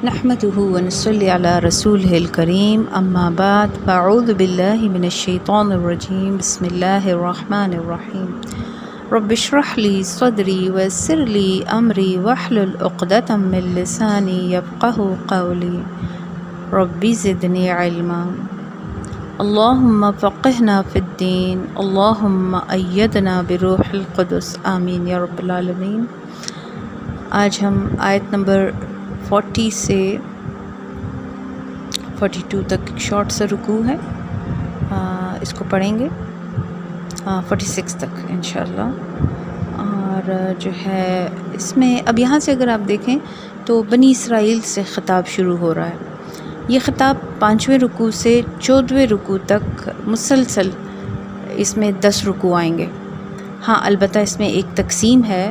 نحمده ونصلي على رسوله الكريم اما بعد فاعوذ بالله من الشيطان الرجيم بسم الله الرحمن الرحيم رب اشرح لي صدري ويسر لي امري واحلل عقدة من لساني يفقهوا قولي رب زدني علما اللهم فقهنا في الدين اللهم أيدنا بروح القدس آمین یا رب العالمین۔ آج ہم آیت نمبر 40 سے 42 تک ایک شارٹ سا رکوع ہے، اس کو پڑھیں گے 46 تک انشاءاللہ۔ اور جو ہے اس میں اب یہاں سے اگر آپ دیکھیں تو بنی اسرائیل سے خطاب شروع ہو رہا ہے۔ یہ خطاب 5ویں رکوع سے 14ویں رکوع تک مسلسل اس میں 10 رکوع آئیں گے۔ ہاں البتہ اس میں ایک تقسیم ہے،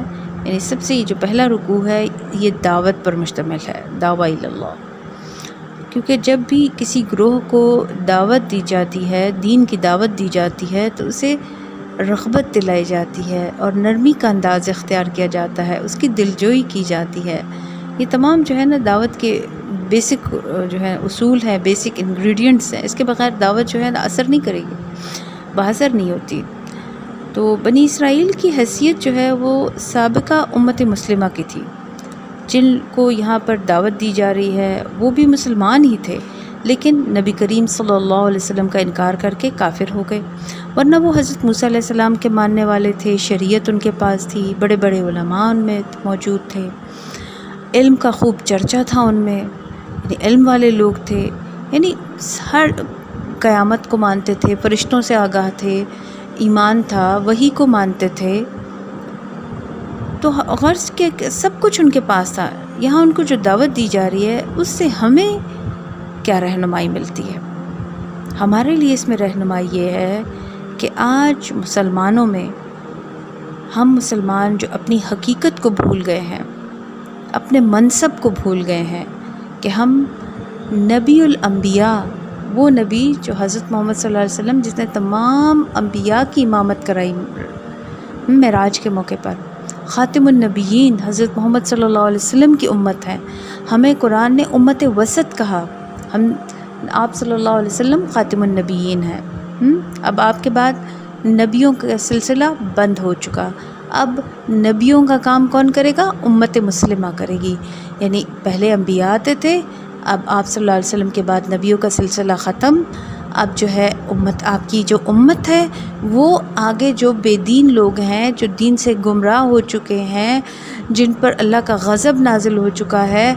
یعنی سب سے جو پہلا رکوع ہے یہ دعوت پر مشتمل ہے، دعویٰ اللہ، کیونکہ جب بھی کسی گروہ کو دعوت دی جاتی ہے، دین کی دعوت دی جاتی ہے تو اسے رغبت دلائی جاتی ہے اور نرمی کا انداز اختیار کیا جاتا ہے، اس کی دلجوئی کی جاتی ہے۔ یہ تمام جو ہے نا دعوت کے بیسک جو ہے اصول ہیں، بیسک انگریڈینٹس ہیں، اس کے بغیر دعوت جو ہے نا اثر نہیں کرے گی، باثر نہیں ہوتی۔ تو بنی اسرائیل کی حیثیت جو ہے وہ سابقہ امت مسلمہ کی تھی، جن کو یہاں پر دعوت دی جا رہی ہے وہ بھی مسلمان ہی تھے، لیکن نبی کریم صلی اللہ علیہ وسلم کا انکار کر کے کافر ہو گئے، ورنہ وہ حضرت موسیٰ علیہ السلام کے ماننے والے تھے، شریعت ان کے پاس تھی، بڑے بڑے علماء ان میں موجود تھے، علم کا خوب چرچا تھا ان میں، یعنی علم والے لوگ تھے، یعنی ہر قیامت کو مانتے تھے، فرشتوں سے آگاہ تھے، ایمان تھا، وحی کو مانتے تھے، تو غرض کے سب کچھ ان کے پاس تھا۔ یہاں ان کو جو دعوت دی جا رہی ہے اس سے ہمیں کیا رہنمائی ملتی ہے؟ ہمارے لیے اس میں رہنمائی یہ ہے کہ آج مسلمانوں میں ہم مسلمان جو اپنی حقیقت کو بھول گئے ہیں، اپنے منصب کو بھول گئے ہیں، کہ ہم نبی الانبیاء، وہ نبی جو حضرت محمد صلی اللہ علیہ وسلم جس نے تمام انبیاء کی امامت کرائی معراج کے موقع پر، خاتم النبیین حضرت محمد صلی اللہ علیہ وسلم کی امت ہے، ہمیں قرآن نے امت وسط کہا، ہم آپ صلی اللہ علیہ وسلم خاتم النبیین ہیں۔ اب آپ کے بعد نبیوں کا سلسلہ بند ہو چکا، اب نبیوں کا کام کون کرے گا؟ امت مسلمہ کرے گی، یعنی پہلے انبیاء آتے تھے، اب آپ صلی اللہ علیہ وسلم کے بعد نبیوں کا سلسلہ ختم، اب جو ہے امت، آپ کی جو امت ہے وہ آگے جو بے دین لوگ ہیں، جو دین سے گمراہ ہو چکے ہیں، جن پر اللہ کا غضب نازل ہو چکا ہے،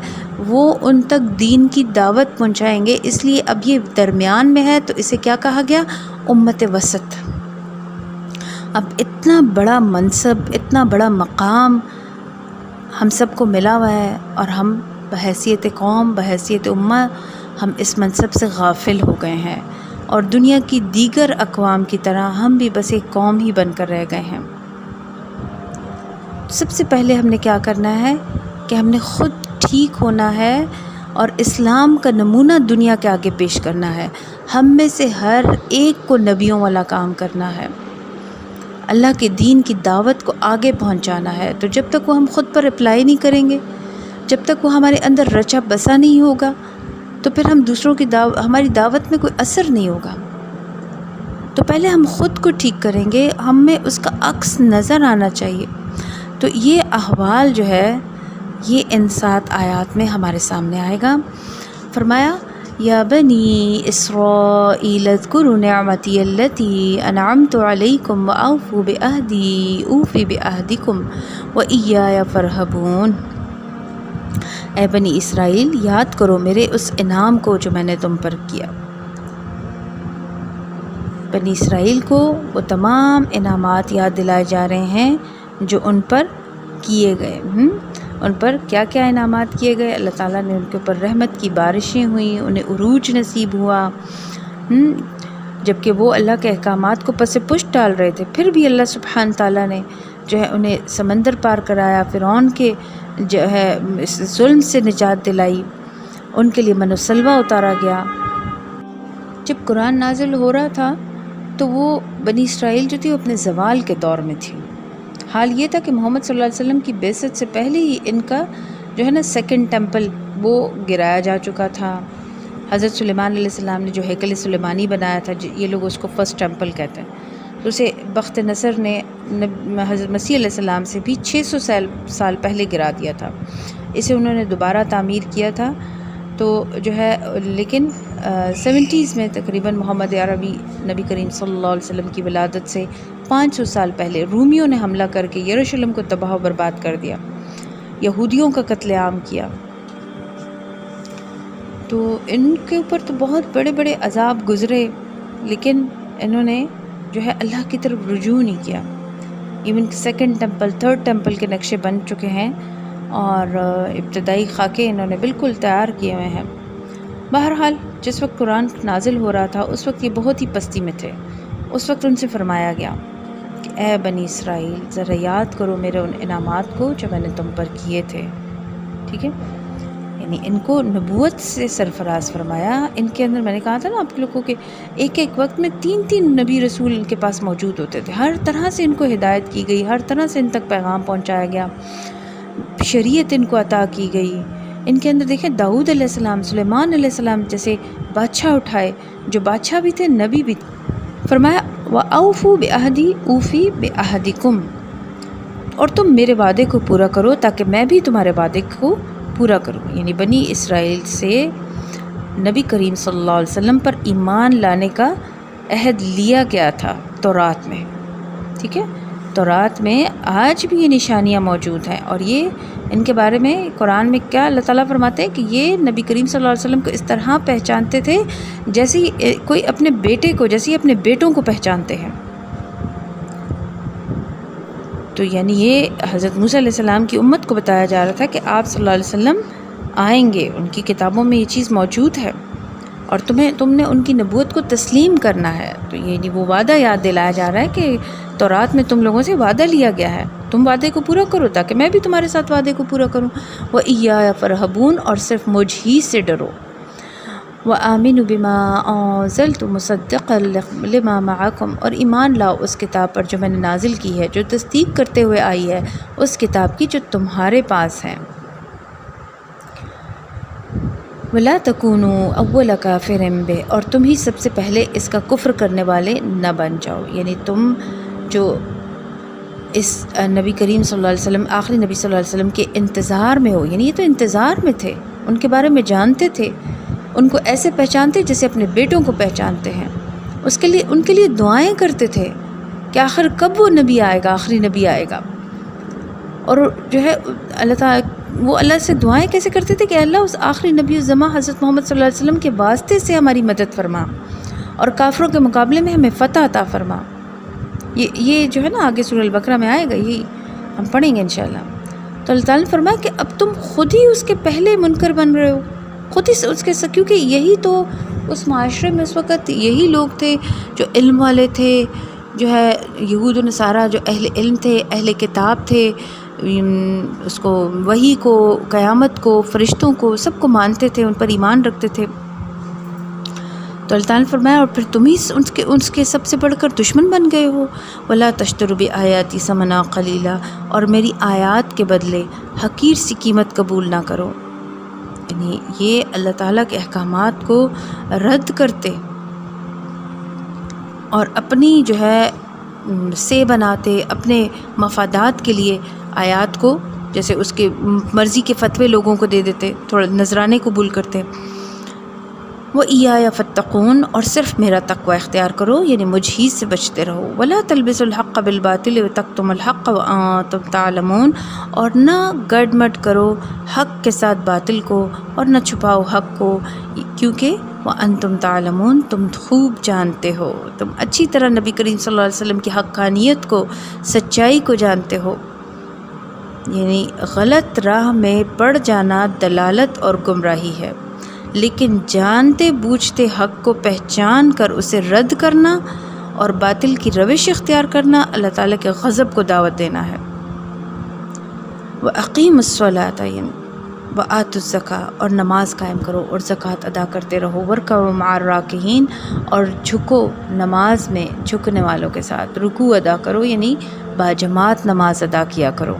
وہ ان تک دین کی دعوت پہنچائیں گے۔ اس لیے اب یہ درمیان میں ہے تو اسے کیا کہا گیا؟ امت وسط۔ اب اتنا بڑا منصب، اتنا بڑا مقام ہم سب کو ملا ہوا ہے، اور ہم بحیثیت قوم، بحیثیت امہ، ہم اس منصب سے غافل ہو گئے ہیں، اور دنیا کی دیگر اقوام کی طرح ہم بھی بس ایک قوم ہی بن کر رہ گئے ہیں۔ سب سے پہلے ہم نے کیا کرنا ہے کہ ہم نے خود ٹھیک ہونا ہے اور اسلام کا نمونہ دنیا کے آگے پیش کرنا ہے۔ ہم میں سے ہر ایک کو نبیوں والا کام کرنا ہے، اللہ کے دین کی دعوت کو آگے پہنچانا ہے۔ تو جب تک وہ ہم خود پر اپلائی نہیں کریں گے، جب تک وہ ہمارے اندر رچا بسا نہیں ہوگا، تو پھر ہم دوسروں کی ہماری دعوت میں کوئی اثر نہیں ہوگا۔ تو پہلے ہم خود کو ٹھیک کریں گے، ہم میں اس کا عکس نظر آنا چاہیے۔ تو یہ احوال جو ہے یہ ان 7 آیات میں ہمارے سامنے آئے گا۔ فرمایا یا بنی اسرائیل اذکروا نعمتی التی انعمت علیکم واوفوا بعہدی اوف بعہدکم وایای فارہبون۔ اے بنی اسرائیل، یاد کرو میرے اس انعام کو جو میں نے تم پر کیا۔ بنی اسرائیل کو وہ تمام انعامات یاد دلائے جا رہے ہیں جو ان پر کیے گئے۔ ان پر کیا کیا انعامات کیے گئے؟ اللہ تعالیٰ نے ان کے اوپر رحمت کی بارشیں ہوئیں، انہیں عروج نصیب ہوا، جبکہ وہ اللہ کے احکامات کو پس پشت ڈال رہے تھے، پھر بھی اللہ سبحانہ تعالیٰ نے جو ہے انہیں سمندر پار کرایا، فرعون کے جو ہے ظلم سے نجات دلائی، ان کے لیے من و سلوہ اتارا گیا۔ جب قرآن نازل ہو رہا تھا تو وہ بنی اسرائیل جو تھی وہ اپنے زوال کے دور میں تھی۔ حال یہ تھا کہ محمد صلی اللہ علیہ وسلم کی بعثت سے پہلے ہی ان کا جو ہے نا سیکنڈ ٹیمپل وہ گرایا جا چکا تھا۔ حضرت سلیمان علیہ السلام نے جو ہیکل سلیمانی بنایا تھا، یہ لوگ اس کو فرسٹ ٹیمپل کہتے ہیں، تو اسے بخت نصر نے حضرت مسیح علیہ السلام سے بھی 600 سال پہلے گرا دیا تھا۔ اسے انہوں نے دوبارہ تعمیر کیا تھا، تو جو ہے لیکن 70s میں تقریباً محمد عربی نبی کریم صلی اللہ علیہ وسلم کی ولادت سے 500 سال پہلے رومیوں نے حملہ کر کے یروشلم کو تباہ و برباد کر دیا، یہودیوں کا قتل عام کیا۔ تو ان کے اوپر تو بہت بڑے بڑے عذاب گزرے، لیکن انہوں نے جو ہے اللہ کی طرف رجوع نہیں کیا۔ Even second temple, third temple کے نقشے بن چکے ہیں اور ابتدائی خاکے انہوں نے بالکل تیار کیے ہوئے ہیں۔ بہرحال جس وقت قرآن نازل ہو رہا تھا اس وقت یہ بہت ہی پستی میں تھے۔ اس وقت ان سے فرمایا گیا کہ اے بنی اسرائیل، ذرا یاد کرو میرے ان انعامات کو جو میں نے تم پر کیے تھے، ٹھیک ہے؟ یعنی ان کو نبوت سے سرفراز فرمایا۔ ان کے اندر میں نے کہا تھا نا آپ لوگوں کے ایک وقت میں 3 نبی رسول ان کے پاس موجود ہوتے تھے، ہر طرح سے ان کو ہدایت کی گئی، ہر طرح سے ان تک پیغام پہنچایا گیا، شریعت ان کو عطا کی گئی۔ ان کے اندر دیکھیں داؤد علیہ السلام، سلیمان علیہ السلام جیسے بادشاہ اٹھائے، جو بادشاہ بھی تھے، نبی بھی تھے۔ فرمایا وَأَوْفُوا بِعَهْدِي أُوفِ بِعَهْدِكُمْ، اور تم میرے وعدے کو پورا کرو تاکہ میں بھی تمہارے وعدے کو پورا کروں۔ یعنی بنی اسرائیل سے نبی کریم صلی اللہ علیہ وسلم پر ایمان لانے کا عہد لیا گیا تھا تورات میں، ٹھیک ہے؟ تورات میں آج بھی یہ نشانیاں موجود ہیں، اور یہ ان کے بارے میں قرآن میں کیا اللہ تعالیٰ فرماتے ہیں کہ یہ نبی کریم صلی اللہ علیہ وسلم کو اس طرح پہچانتے تھے جیسے کوئی اپنے بیٹے کو، جیسے اپنے بیٹوں کو پہچانتے ہیں۔ تو یعنی یہ حضرت موسیٰ علیہ السلام کی امت کو بتایا جا رہا تھا کہ آپ صلی اللہ علیہ وسلم آئیں گے، ان کی کتابوں میں یہ چیز موجود ہے اور تم نے ان کی نبوت کو تسلیم کرنا ہے۔ تو یہ وہ وعدہ یاد دلایا جا رہا ہے کہ تورات میں تم لوگوں سے وعدہ لیا گیا ہے، تم وعدے کو پورا کرو تاکہ میں بھی تمہارے ساتھ وعدے کو پورا کروں۔ وَإِيَّايَ فَارْهَبُونَ، اور صرف مجھ ہی سے ڈرو۔ وَآمِنُوا بِمَا أَنزَلْتُ مُصَدِّقًا لِمَا مَعَكُمْ، اور ایمان لاؤ اس کتاب پر جو میں نے نازل کی ہے، جو تصدیق کرتے ہوئے آئی ہے اس کتاب کی جو تمہارے پاس ہے۔ وَلَا تَكُونُوا أَوَّلَ كَافِرٍ بِهِ، اور تم ہی سب سے پہلے اس کا کفر کرنے والے نہ بن جاؤ۔ یعنی تم جو اس نبی کریم صلی اللہ علیہ وسلم، آخری نبی صلی اللہ علیہ وسلم کے انتظار میں ہو، یعنی یہ تو انتظار میں تھے، ان کے بارے میں جانتے تھے، ان کو ایسے پہچانتے جیسے اپنے بیٹوں کو پہچانتے ہیں، ان کے لیے دعائیں کرتے تھے کہ آخر کب وہ نبی آئے گا، آخری نبی آئے گا۔ اور جو ہے اللہ تعالیٰ، وہ اللہ سے دعائیں کیسے کرتے تھے کہ اللہ اس آخری نبی الزماں حضرت محمد صلی اللہ علیہ وسلم کے واسطے سے ہماری مدد فرما اور کافروں کے مقابلے میں ہمیں فتح عطا فرما۔ یہ جو ہے نا آگے سورہ البقرہ میں آئے گا، یہی ہم پڑھیں گے انشاءاللہ۔ تو اللہ تعالیٰ نے فرمایا کہ اب تم خود ہی اس کے پہلے منکر بن رہے ہو، خود ہی اس کے، کیونکہ یہی تو اس معاشرے میں اس وقت یہی لوگ تھے جو علم والے تھے، جو ہے یہود و نصارہ جو اہل علم تھے، اہل کتاب تھے، اس کو، وحی کو، قیامت کو، فرشتوں کو، سب کو مانتے تھے، ان پر ایمان رکھتے تھے۔ تو اللہ تعالیٰ نے فرمایا اور پھر تم ہی اس کے سب سے بڑھ کر دشمن بن گئے ہو۔ وَلَا تَشْتَرُوا بِآيَاتِي ثَمَنًا قَلِيلًا، اور میری آیات کے بدلے حقیر سی قیمت قبول نہ کرو۔ یعنی یہ اللہ تعالیٰ کے احکامات کو رد کرتے اور اپنی جو ہے سے بناتے، اپنے مفادات کے لیے آیات کو، جیسے اس کے مرضی کے فتوے لوگوں کو دے دیتے، تھوڑا نذرانے قبول کرتے۔ وَإِيَّايَ فَاتَّقُونَ، اور صرف میرا تقوی اختیار کرو، یعنی مجھ ہی سے بچتے رہو۔ وَلَا تَلْبِسُوا الْحَقَّ بِالْبَاطِلِ وَتَكْتُمُوا الْحَقَّ وَأَنْتُمْ تَعْلَمُونَ، اور نہ گڑ مٹ کرو حق کے ساتھ باطل کو، اور نہ چھپاؤ حق کو، کیونکہ وَأَنْتُمْ تَعْلَمُونَ، تم خوب جانتے ہو، تم اچھی طرح نبی کریم صلی اللہ علیہ وسلم کی حقانیت کو، سچائی کو جانتے ہو۔ یعنی غلط راہ میں پڑ جانا دلالت اور گمراہی ہے، لیکن جانتے بوجھتے حق کو پہچان کر اسے رد کرنا اور باطل کی روش اختیار کرنا اللہ تعالیٰ کے غضب کو دعوت دینا ہے۔ وَأَقِیمُوا الصَّلَاةَ، وَآتُوا الزَّکَاةَ، اور نماز قائم کرو اور زکوٰۃ ادا کرتے رہو۔ وَارْکَعُوا مَعَ الرَّاکِعِینَ، اور جھکو نماز میں جھکنے والوں کے ساتھ، رکوع ادا کرو، یعنی باجماعت نماز ادا کیا کرو۔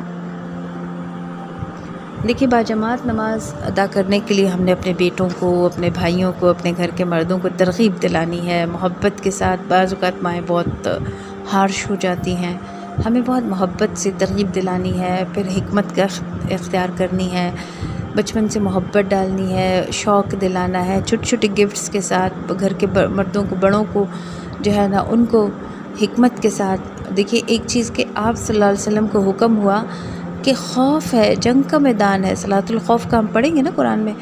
دیکھیے باجماعت نماز ادا کرنے کے لیے ہم نے اپنے بیٹوں کو، اپنے بھائیوں کو، اپنے گھر کے مردوں کو ترغیب دلانی ہے محبت کے ساتھ۔ بعض اوقات مائیں بہت ہارش ہو جاتی ہیں، ہمیں بہت محبت سے ترغیب دلانی ہے، پھر حکمت کا اختیار کرنی ہے، بچپن سے محبت ڈالنی ہے، شوق دلانا ہے، چھوٹے چھوٹے گفٹس کے ساتھ گھر کے مردوں کو، بڑوں کو جو ہے نا ان کو حکمت کے ساتھ۔ دیکھیے ایک چیز کہ آپ صلی اللہ علیہ وسلم کو حکم ہوا کہ خوف ہے، جنگ کا میدان ہے، صلاۃ الخوف کا ہم پڑھیں گے نا قرآن میں،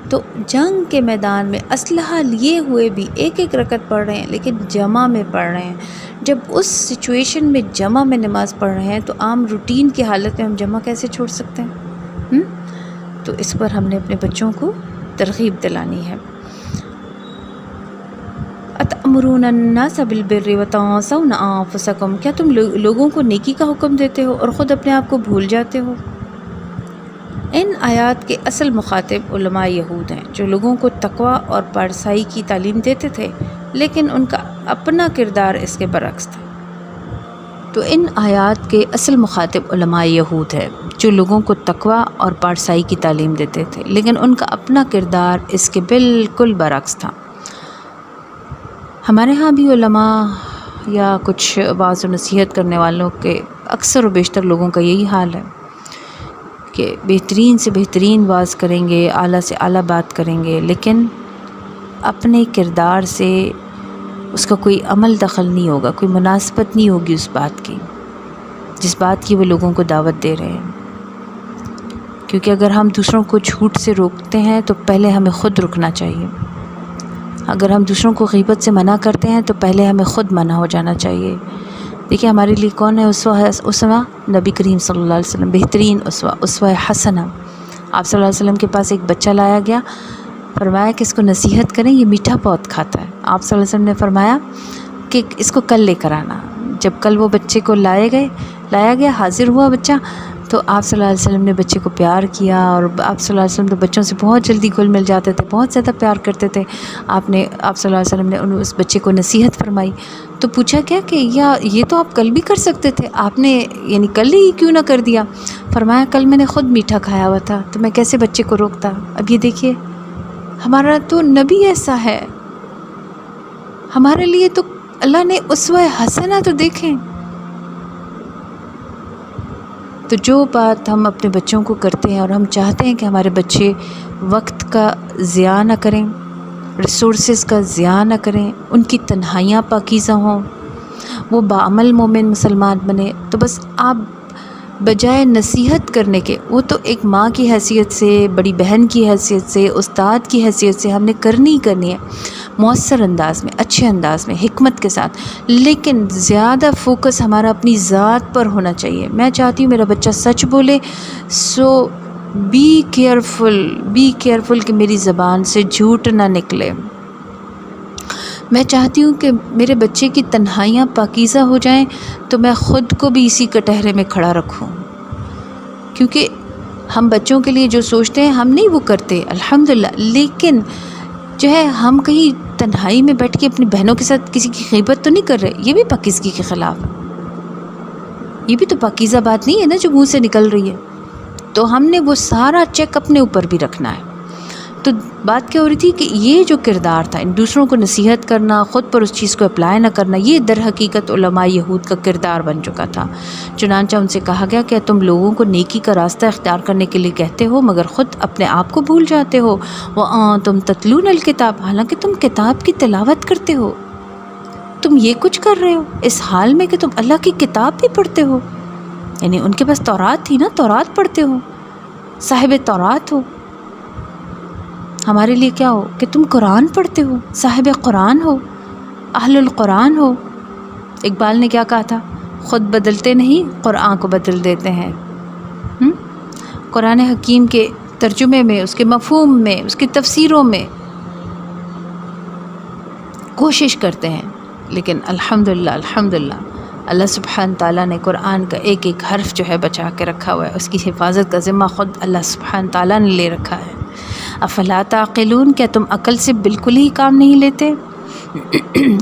تو جنگ کے میدان میں اسلحہ لیے ہوئے بھی ایک ایک رکعت پڑھ رہے ہیں لیکن جمع میں پڑھ رہے ہیں۔ جب اس سچویشن میں جمع میں نماز پڑھ رہے ہیں تو عام روٹین کی حالت میں ہم جمع کیسے چھوڑ سکتے ہیں؟ تو اس پر ہم نے اپنے بچوں کو ترغیب دلانی ہے۔ اتأمرون الناس بالبر وتنسون انفسکم، کیا تم لوگوں کو نیکی کا حکم دیتے ہو اور خود اپنے آپ کو بھول جاتے ہو؟ ان آیات کے اصل مخاطب علماء یہود ہیں جو لوگوں کو تقوی اور پارسائی کی تعلیم دیتے تھے، لیکن ان کا اپنا کردار اس کے برعکس تھا۔ تو ان آیات کے اصل مخاطب علماء یہود ہیں جو لوگوں کو تقوی اور پارسائی کی تعلیم دیتے تھے، لیکن ان کا اپنا کردار اس کے بالکل برعکس تھا۔ ہمارے ہاں بھی علماء یا کچھ واعظ و نصیحت کرنے والوں کے اکثر و بیشتر لوگوں کا یہی حال ہے کہ بہترین سے بہترین واعظ کریں گے، اعلیٰ سے اعلیٰ بات کریں گے، لیکن اپنے کردار سے اس کا کوئی عمل دخل نہیں ہوگا، کوئی مناسبت نہیں ہوگی اس بات کی جس بات کی وہ لوگوں کو دعوت دے رہے ہیں۔ کیونکہ اگر ہم دوسروں کو جھوٹ سے روکتے ہیں تو پہلے ہمیں خود رکنا چاہیے، اگر ہم دوسروں کو غیبت سے منع کرتے ہیں تو پہلے ہمیں خود منع ہو جانا چاہیے۔ دیکھیے ہمارے لیے کون ہے اسوہ؟ نبی کریم صلی اللہ علیہ وسلم، بہترین اسوہ حسنہ۔ آپ صلی اللہ علیہ وسلم کے پاس ایک بچہ لایا گیا، فرمایا کہ اس کو نصیحت کریں، یہ میٹھا بہت کھاتا ہے۔ آپ صلی اللہ علیہ وسلم نے فرمایا کہ اس کو کل لے کر آنا۔ جب کل وہ بچے کو لایا گیا، حاضر ہوا بچہ، تو آپ صلی اللہ علیہ وسلم نے بچے کو پیار کیا، اور آپ صلی اللہ علیہ وسلم تو بچوں سے بہت جلدی گھل مل جاتے تھے، بہت زیادہ پیار کرتے تھے۔ آپ صلی اللہ علیہ وسلم نے اس بچے کو نصیحت فرمائی، تو پوچھا کیا کہ یہ تو آپ کل بھی کر سکتے تھے، آپ نے یعنی کل ہی کیوں نہ کر دیا؟ فرمایا کل میں نے خود میٹھا کھایا ہوا تھا تو میں کیسے بچے کو روکتا۔ اب یہ دیکھیے ہمارا تو نبی ایسا ہے، ہمارے لیے تو اللہ نے اسوہ حسنہ تو دیکھیں۔ تو جو بات ہم اپنے بچوں کو کرتے ہیں اور ہم چاہتے ہیں کہ ہمارے بچے وقت کا ضیاع نہ کریں، ریسورسز کا ضیاع نہ کریں، ان کی تنہائیاں پاکیزہ ہوں، وہ باعمل مومن مسلمان بنے، تو بس آپ بجائے نصیحت کرنے کے، وہ تو ایک ماں کی حیثیت سے، بڑی بہن کی حیثیت سے، استاد کی حیثیت سے ہم نے کرنی ہے مؤثر انداز میں، اچھے انداز میں، حکمت کے ساتھ، لیکن زیادہ فوکس ہمارا اپنی ذات پر ہونا چاہیے۔ میں چاہتی ہوں میرا بچہ سچ بولے، سو بی کیئرفل کہ میری زبان سے جھوٹ نہ نکلے۔ میں چاہتی ہوں کہ میرے بچے کی تنہائیاں پاکیزہ ہو جائیں تو میں خود کو بھی اسی کٹہرے میں کھڑا رکھوں، کیونکہ ہم بچوں کے لیے جو سوچتے ہیں ہم نہیں وہ کرتے الحمدللہ، لیکن جو ہے ہم کہیں تنہائی میں بیٹھ کے اپنی بہنوں کے ساتھ کسی کی غیبت تو نہیں کر رہے، یہ بھی پاکیزگی کے خلاف ہے، یہ بھی تو پاکیزہ بات نہیں ہے نا جو منہ سے نکل رہی ہے۔ تو ہم نے وہ سارا چیک اپنے اوپر بھی رکھنا ہے۔ تو بات کیا ہو رہی تھی کہ یہ جو کردار تھا، دوسروں کو نصیحت کرنا، خود پر اس چیز کو اپلائی نہ کرنا، یہ در حقیقت علماء یہود کا کردار بن چکا تھا۔ چنانچہ ان سے کہا گیا کہ تم لوگوں کو نیکی کا راستہ اختیار کرنے کے لیے کہتے ہو مگر خود اپنے آپ کو بھول جاتے ہو، وَأَنْتُمْ تَتْلُونَ الْكِتَابَ، حالانکہ تم کتاب کی تلاوت کرتے ہو۔ تم یہ کچھ کر رہے ہو اس حال میں کہ تم اللہ کی کتاب بھی پڑھتے ہو، یعنی ان کے پاس تورات تھی نا، تورات پڑھتے ہو، صاحب تورات ہو۔ ہمارے لیے کیا ہو کہ تم قرآن پڑھتے ہو، صاحب قرآن ہو، اہل القرآن ہو۔ اقبال نے کیا کہا تھا؟ خود بدلتے نہیں قرآن کو بدل دیتے ہیں۔ قرآن حکیم کے ترجمے میں، اس کے مفہوم میں، اس کی تفسیروں میں کوشش کرتے ہیں، لیکن الحمدللہ اللہ سبحانہ تعالیٰ نے قرآن کا ایک ایک حرف جو ہے بچا کے رکھا ہوا ہے، اس کی حفاظت کا ذمہ خود اللہ سبحانہ تعالیٰ نے لے رکھا ہے۔ افلا تعقلون، کیا تم عقل سے بالکل ہی کام نہیں لیتے؟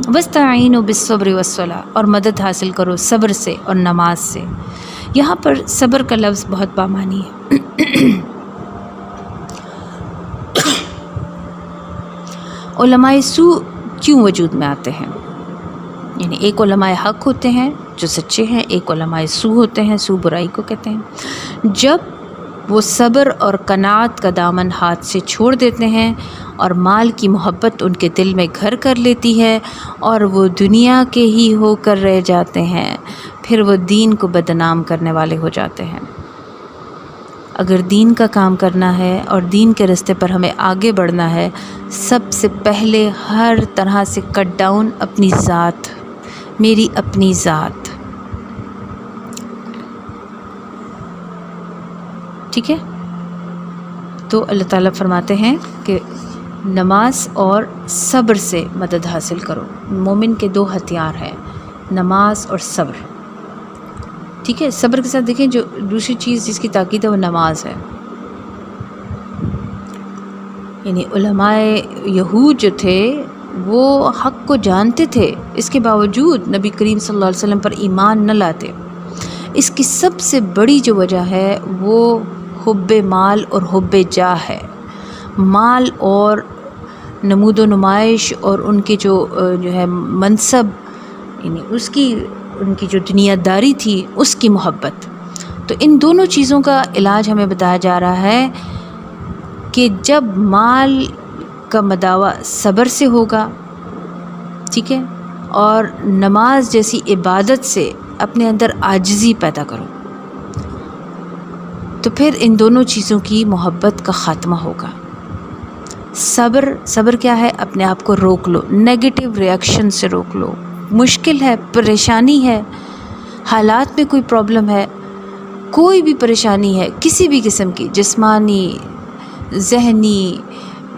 واستعینوا بالصبر والصلاۃ، اور مدد حاصل کرو صبر سے اور نماز سے۔ یہاں پر صبر کا لفظ بہت بامانی ہے۔ علماء سو کیوں وجود میں آتے ہیں؟ یعنی ایک علماء حق ہوتے ہیں جو سچے ہیں، ایک علماء سو ہوتے ہیں، سو برائی کو کہتے ہیں۔ جب وہ صبر اور قناعت کا دامن ہاتھ سے چھوڑ دیتے ہیں اور مال کی محبت ان کے دل میں گھر کر لیتی ہے اور وہ دنیا کے ہی ہو کر رہ جاتے ہیں، پھر وہ دین کو بدنام کرنے والے ہو جاتے ہیں۔ اگر دین کا کام کرنا ہے اور دین کے راستے پر ہمیں آگے بڑھنا ہے، سب سے پہلے ہر طرح سے کٹ ڈاؤن اپنی ذات، میری اپنی ذات، ٹھیک ہے؟ تو اللہ تعالیٰ فرماتے ہیں کہ نماز اور صبر سے مدد حاصل کرو۔ مومن کے دو ہتھیار ہیں، نماز اور صبر، ٹھیک ہے؟ صبر کے ساتھ دیکھیں جو دوسری چیز جس کی تاکید ہے وہ نماز ہے۔ یعنی علماء یہود جو تھے وہ حق کو جانتے تھے، اس کے باوجود نبی کریم صلی اللہ علیہ وسلم پر ایمان نہ لاتے۔ اس کی سب سے بڑی جو وجہ ہے وہ حب مال اور حب جاہ ہے۔ مال اور نمود و نمائش اور ان کے جو ہے منصب، یعنی اس کی ان کی جو دنیا داری تھی اس کی محبت۔ تو ان دونوں چیزوں کا علاج ہمیں بتایا جا رہا ہے کہ جب مال کا مداوع صبر سے ہوگا، ٹھیک ہے، اور نماز جیسی عبادت سے اپنے اندر عاجزی پیدا کرو، تو پھر ان دونوں چیزوں کی محبت کا خاتمہ ہوگا۔ صبر کیا ہے؟ اپنے آپ کو روک لو، نیگیٹو ریاکشن سے روک لو۔ مشکل ہے، پریشانی ہے، حالات میں کوئی پرابلم ہے، کوئی بھی پریشانی ہے کسی بھی قسم کی، جسمانی، ذہنی،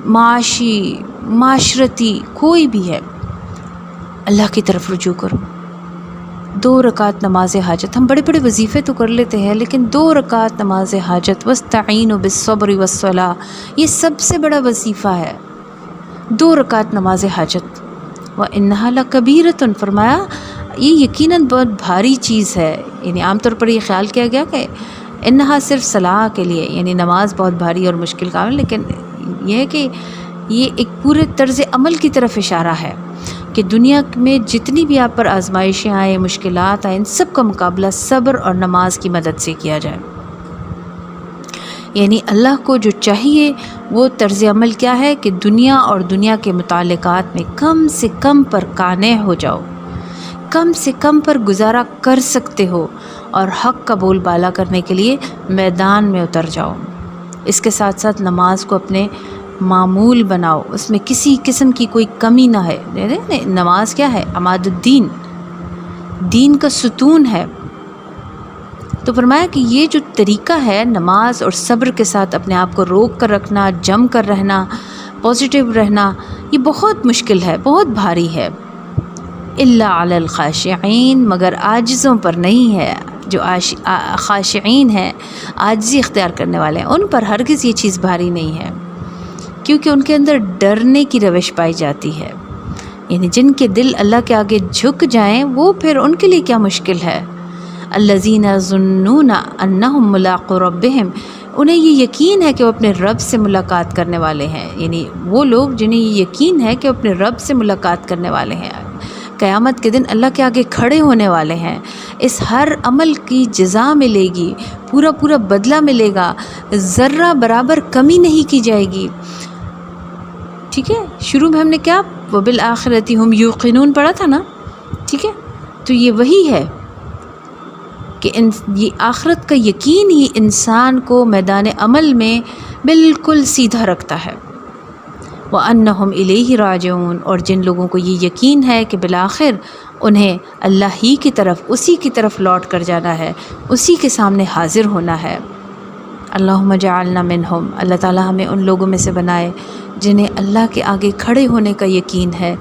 معاشی، معاشرتی، کوئی بھی ہے، اللہ کی طرف رجوع کرو۔ 2 رکعت نماز حاجت، ہم بڑے بڑے وظیفے تو کر لیتے ہیں لیکن 2 رکعت نماز حاجت، وَاسْتَعِينُوا بِالصَّبْرِ وَالصَّلَاةِ، یہ سب سے بڑا وظیفہ ہے، 2 رکعت نماز حاجت۔ وَإِنَّهَا لَكَبِيرَةٌ، فرمایا یہ یقیناً بہت بھاری چیز ہے۔ یعنی عام طور پر یہ خیال کیا گیا کہ انہا صرف صلاح کے لیے، یعنی نماز بہت بھاری اور مشکل کام ہے، لیکن یہ ہے کہ یہ ایک پورے طرز عمل کی طرف اشارہ ہے کہ دنیا میں جتنی بھی آپ پر آزمائشیں آئیں، مشکلات آئیں، ان سب کا مقابلہ صبر اور نماز کی مدد سے کیا جائے۔ یعنی اللہ کو جو چاہیے وہ طرز عمل کیا ہے کہ دنیا اور دنیا کے متعلقات میں کم سے کم پر قانع ہو جاؤ، کم سے کم پر گزارا کر سکتے ہو، اور حق کا بول بالا کرنے کے لیے میدان میں اتر جاؤ۔ اس کے ساتھ ساتھ نماز کو اپنے معمول بناؤ، اس میں کسی قسم کی کوئی کمی نہ ہے۔ نماز کیا ہے؟ عماد الدین، دین کا ستون ہے۔ تو فرمایا کہ یہ جو طریقہ ہے نماز اور صبر کے ساتھ اپنے آپ کو روک کر رکھنا، جم کر رہنا، پازیٹیو رہنا، یہ بہت مشکل ہے، بہت بھاری ہے۔ الا علی الخاشعین، مگر عاجزوں پر نہیں ہے، جو خاشعین ہیں، عاجزی اختیار کرنے والے ہیں، ان پر ہرگز یہ چیز بھاری نہیں ہے، کیونکہ ان کے اندر ڈرنے کی روش پائی جاتی ہے۔ یعنی جن کے دل اللہ کے آگے جھک جائیں وہ پھر ان کے لیے کیا مشکل ہے۔ الذین یظنون انہم ملاقو ربہم، انہیں یہ یقین ہے کہ وہ اپنے رب سے ملاقات کرنے والے ہیں۔ یعنی وہ لوگ جنہیں یہ یقین ہے کہ وہ اپنے رب سے ملاقات کرنے والے ہیں، قیامت کے دن اللہ کے آگے کھڑے ہونے والے ہیں، اس ہر عمل کی جزا ملے گی، پورا پورا بدلہ ملے گا، ذرہ برابر کمی نہیں کی جائے گی، ٹھیک ہے۔ شروع میں ہم نے کیا وَبِالْآخِرَةِ هُمْ يُوقِنُونَ پڑھا تھا نا، ٹھیک ہے۔ تو یہ وہی ہے کہ یہ آخرت کا یقین ہی انسان کو میدان عمل میں بالکل سیدھا رکھتا ہے۔ وَأَنَّهُمْ إِلَيْهِ رَاجِعُونَ، اور جن لوگوں کو یہ یقین ہے کہ بالآخر انہیں اللہ ہی کی طرف، اسی کی طرف لوٹ کر جانا ہے، اسی کے سامنے حاضر ہونا ہے۔ اللہم اجعلنا منہم، اللہ تعالیٰ ہمیں ان لوگوں میں سے بنائے جنہیں اللہ کے آگے کھڑے ہونے کا یقین ہے،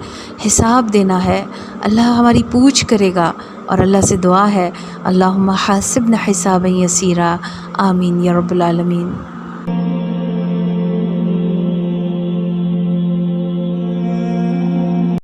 حساب دینا ہے، اللہ ہماری پوچھ کرے گا، اور اللہ سے دعا ہے اللہم حاسبنا حسابا یسیرا، آمین یا رب العالمین۔